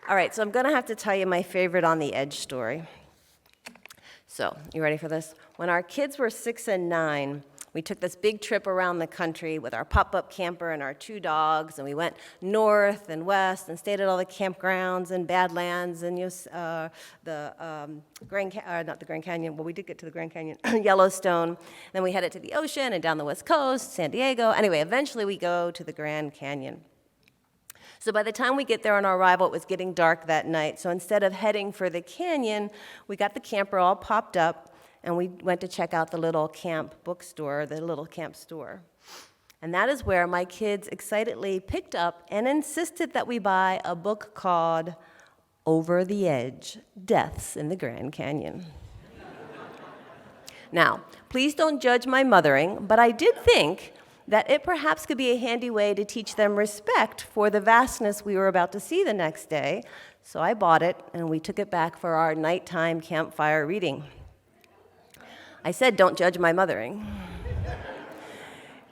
All right, so I'm going to have to tell you my favorite on the edge story. So, you ready for this? When our kids were 6 and 9, we took this big trip around the country with our pop-up camper and our 2 dogs, and we went north and west and stayed at all the campgrounds and Badlands and not the Grand Canyon. Well, we did get to the Grand Canyon, Yellowstone. Then we headed to the ocean and down the West Coast, San Diego. Anyway, eventually we go to the Grand Canyon. So by the time we get there on our arrival, it was getting dark that night. So instead of heading for the canyon, we got the camper all popped up, and we went to check out the little camp bookstore, the little camp store. And that is where my kids excitedly picked up and insisted that we buy a book called Over the Edge: Deaths in the Grand Canyon. Now, please don't judge my mothering, but I did think that it perhaps could be a handy way to teach them respect for the vastness we were about to see the next day. So I bought it, and we took it back for our nighttime campfire reading. I said, don't judge my mothering.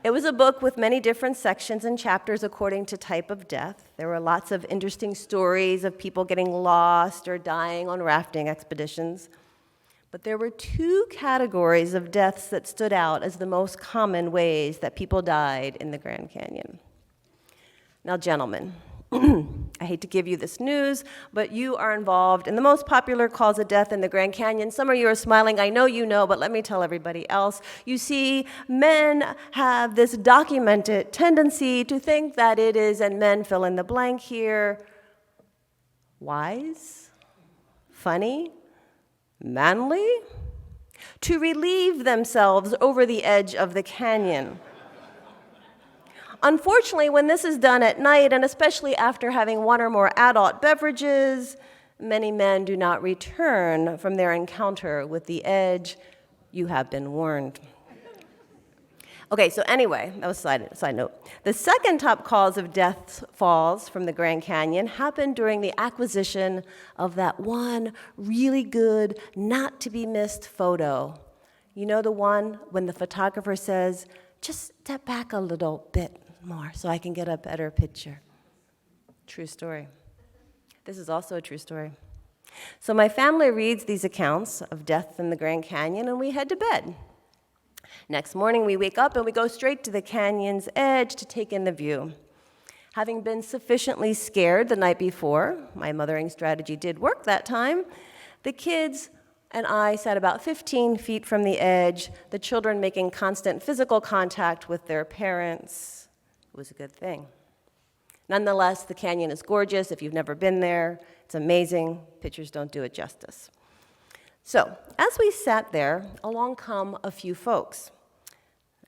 It was a book with many different sections and chapters according to type of death. There were lots of interesting stories of people getting lost or dying on rafting expeditions. But there were 2 categories of deaths that stood out as the most common ways that people died in the Grand Canyon. Now, gentlemen, I hate to give you this news, but you are involved in the most popular cause of death in the Grand Canyon. Some of you are smiling. I know you know, but let me tell everybody else. You see, men have this documented tendency to think that it is, and men fill in the blank here, wise, funny, manly, to relieve themselves over the edge of the canyon. Unfortunately, when this is done at night, and especially after having 1 or more adult beverages, many men do not return from their encounter with the edge. You have been warned. Okay, so anyway, that was a side note. The second top cause of death falls from the Grand Canyon happened during the acquisition of that one really good, not-to-be-missed photo. You know, the one when the photographer says, just step back a little bit more so I can get a better picture. True story. This is also a true story. So my family reads these accounts of death in the Grand Canyon, and we head to bed. Next morning, we wake up and we go straight to the canyon's edge to take in the view. Having been sufficiently scared the night before, my mothering strategy did work that time, the kids and I sat about 15 feet from the edge, the children making constant physical contact with their parents. It was a good thing. Nonetheless, the canyon is gorgeous. If you've never been there, it's amazing. Pictures don't do it justice. So, as we sat there, along come a few folks.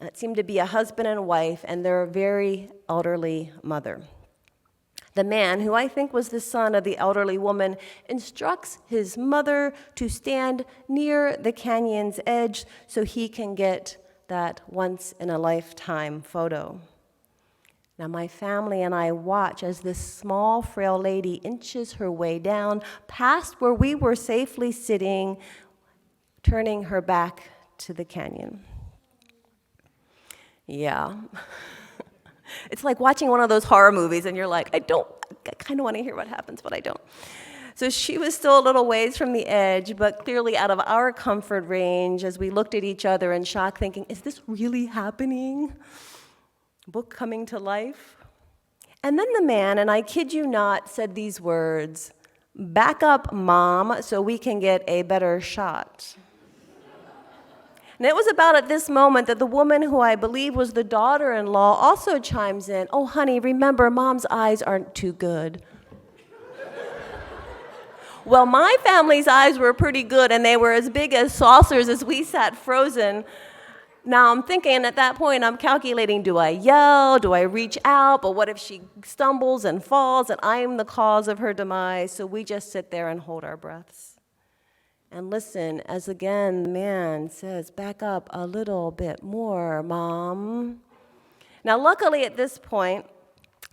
It seemed to be a husband and wife and their very elderly mother. The man, who I think was the son of the elderly woman, instructs his mother to stand near the canyon's edge so he can get that once-in-a-lifetime photo. Now, my family and I watch as this small, frail lady inches her way down past where we were safely sitting, turning her back to the canyon. Yeah. It's like watching one of those horror movies, and you're like, I kind of want to hear what happens, but I don't. So she was still a little ways from the edge, but clearly out of our comfort range as we looked at each other in shock, thinking, is this really happening? Book coming to life? And then the man, and I kid you not, said these words, "Back up, Mom, so we can get a better shot." And it was about at this moment that the woman who I believe was the daughter-in-law also chimes in, "Oh, honey, remember, Mom's eyes aren't too good." Well, my family's eyes were pretty good, and they were as big as saucers as we sat frozen. Now I'm thinking at that point, I'm calculating, do I yell? Do I reach out? But what if she stumbles and falls and I'm the cause of her demise? So we just sit there and hold our breaths and listen as again the man says, "Back up a little bit more, Mom." Now luckily at this point,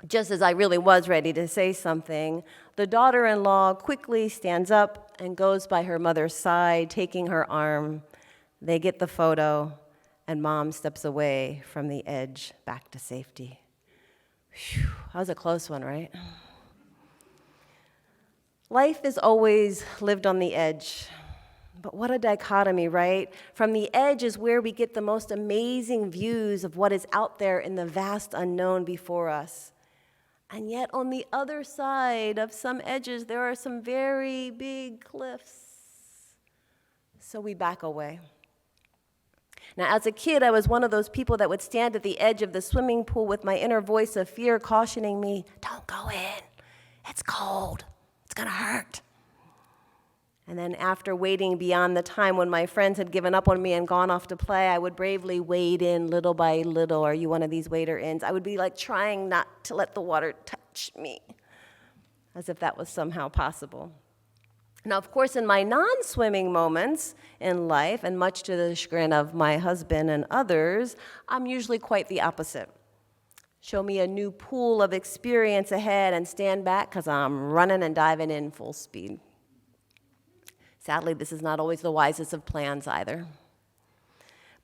just as I really was ready to say something, the daughter-in-law quickly stands up and goes by her mother's side, taking her arm. They get the photo, and Mom steps away from the edge back to safety. Whew, that was a close one, right? Life is always lived on the edge. But what a dichotomy, right? From the edge is where we get the most amazing views of what is out there in the vast unknown before us. And yet on the other side of some edges, there are some very big cliffs. So we back away. Now, as a kid, I was one of those people that would stand at the edge of the swimming pool with my inner voice of fear cautioning me, "Don't go in. It's cold. It's gonna hurt." And then after waiting beyond the time when my friends had given up on me and gone off to play, I would bravely wade in little by little. Are you one of these wader-ins? I would be like trying not to let the water touch me, as if that was somehow possible. Now, of course, in my non-swimming moments in life, and much to the chagrin of my husband and others, I'm usually quite the opposite. Show me a new pool of experience ahead and stand back because I'm running and diving in full speed. Sadly, this is not always the wisest of plans either.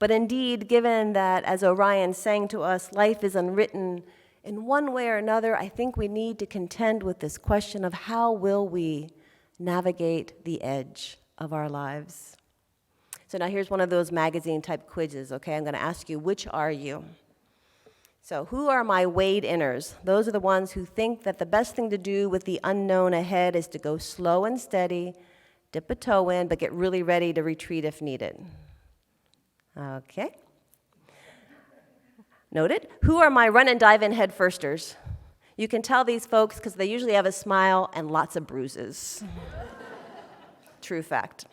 But indeed, given that, as Orion sang to us, life is unwritten, in one way or another, I think we need to contend with this question of how will we navigate the edge of our lives. So now here's one of those magazine-type quizzes, okay? I'm going to ask you, which are you? So who are my wade-inners? Those are the ones who think that the best thing to do with the unknown ahead is to go slow and steady, dip a toe in, but get really ready to retreat if needed. Okay. Noted. Who are my run and dive in head firsters? You can tell these folks because they usually have a smile and lots of bruises. True fact.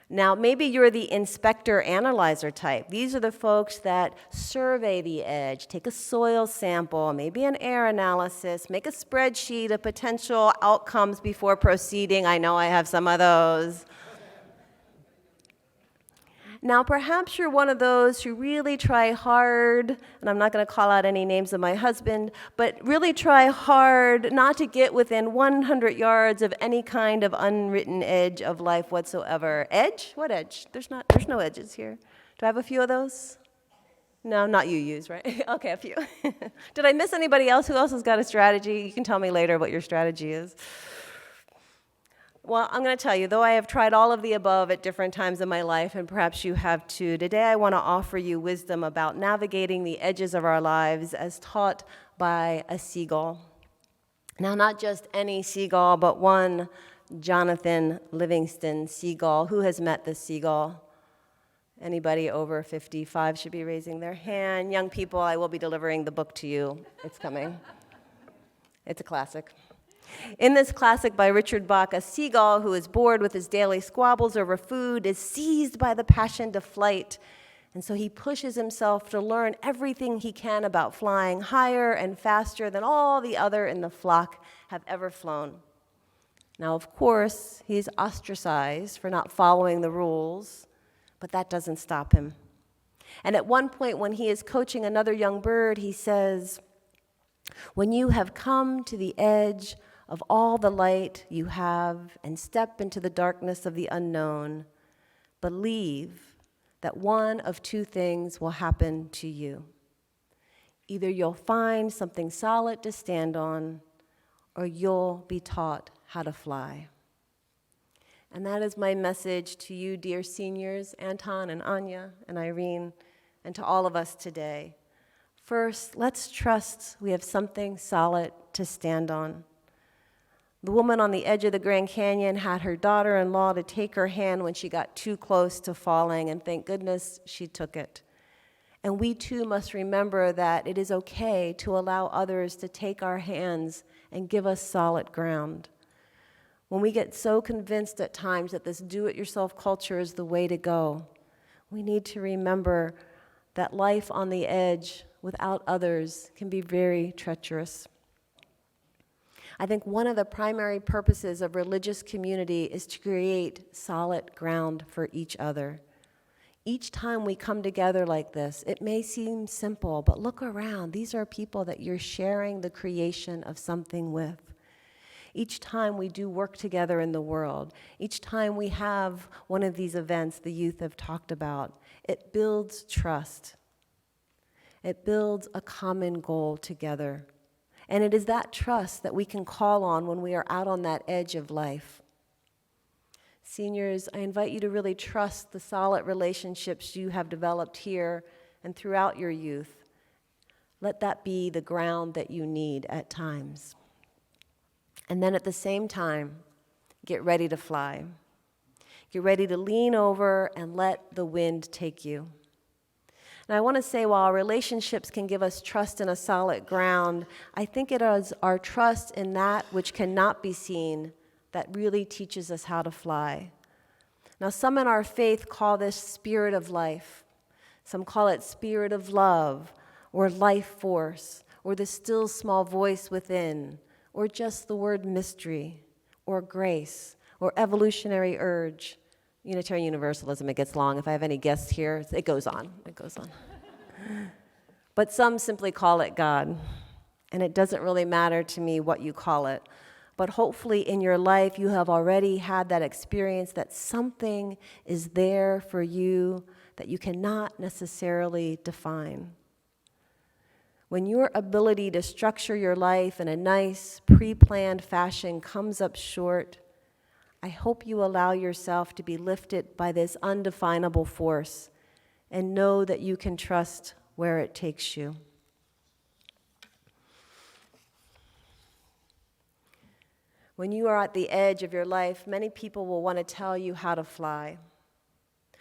Now, maybe you're the inspector-analyzer type. These are the folks that survey the edge, take a soil sample, maybe an air analysis, make a spreadsheet of potential outcomes before proceeding. I know I have some of those. Now, perhaps you're one of those who really try hard, and I'm not going to call out any names of my husband, but really try hard not to get within 100 yards of any kind of unwritten edge of life whatsoever. Edge? What edge? There's no edges here. Do I have a few of those? No, not you use, right? Okay, a few. Did I miss anybody else? Who else has got a strategy? You can tell me later what your strategy is. Well, I'm going to tell you, though I have tried all of the above at different times in my life, and perhaps you have too, today I want to offer you wisdom about navigating the edges of our lives as taught by a seagull. Now, not just any seagull, but one Jonathan Livingston seagull. Who has met this seagull? Anybody over 55 should be raising their hand. Young people, I will be delivering the book to you. It's coming. It's a classic. In this classic by Richard Bach, a seagull who is bored with his daily squabbles over food is seized by the passion to flight, and so he pushes himself to learn everything he can about flying higher and faster than all the other in the flock have ever flown. Now, of course, he's ostracized for not following the rules, but that doesn't stop him. And at one point when he is coaching another young bird, he says, "When you have come to the edge of all the light you have and step into the darkness of the unknown, believe that one of two things will happen to you. Either you'll find something solid to stand on, or you'll be taught how to fly." And that is my message to you, dear seniors, Anton and Anya and Irene, and to all of us today. First, let's trust we have something solid to stand on. The woman on the edge of the Grand Canyon had her daughter-in-law to take her hand when she got too close to falling, and thank goodness she took it. And we too must remember that it is okay to allow others to take our hands and give us solid ground. When we get so convinced at times that this do-it-yourself culture is the way to go, we need to remember that life on the edge without others can be very treacherous. I think one of the primary purposes of religious community is to create solid ground for each other. Each time we come together like this, it may seem simple, but look around. These are people that you're sharing the creation of something with. Each time we do work together in the world, each time we have one of these events the youth have talked about, it builds trust. It builds a common goal together. And it is that trust that we can call on when we are out on that edge of life. Seniors, I invite you to really trust the solid relationships you have developed here and throughout your youth. Let that be the ground that you need at times. And then at the same time, get ready to fly. Get ready to lean over and let the wind take you. And I want to say, while our relationships can give us trust in a solid ground, I think it is our trust in that which cannot be seen that really teaches us how to fly. Now, some in our faith call this spirit of life. Some call it spirit of love, or life force, or the still small voice within, or just the word mystery, or grace, or evolutionary urge. Unitarian Universalism, it gets long. If I have any guests here, it goes on. It goes on. But some simply call it God. And it doesn't really matter to me what you call it. But hopefully in your life, you have already had that experience that something is there for you that you cannot necessarily define. When your ability to structure your life in a nice, pre-planned fashion comes up short, I hope you allow yourself to be lifted by this undefinable force and know that you can trust where it takes you. When you are at the edge of your life, many people will want to tell you how to fly.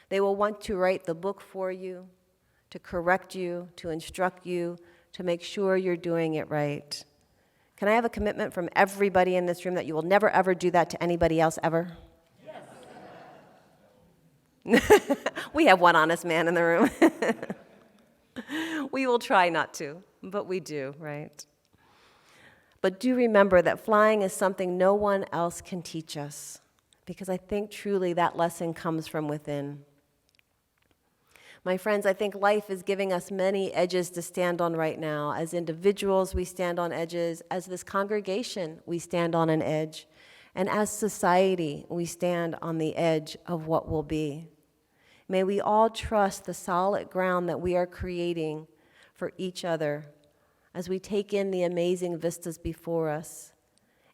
They will want to write the book for you, to correct you, to instruct you, to make sure you're doing it right. Can I have a commitment from everybody in this room that you will never, ever do that to anybody else ever? Yes. We have one honest man in the room. We will try not to, but we do, right? But do remember that flying is something no one else can teach us, because I think truly that lesson comes from within. My friends, I think life is giving us many edges to stand on right now. As individuals, we stand on edges. As this congregation, we stand on an edge. And as society, we stand on the edge of what will be. May we all trust the solid ground that we are creating for each other as we take in the amazing vistas before us.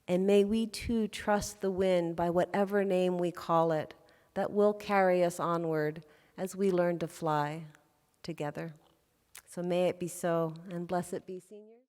And may we too trust the wind, by whatever name we call it, that will carry us onward as we learn to fly together. So may it be so, and blessed be, seniors.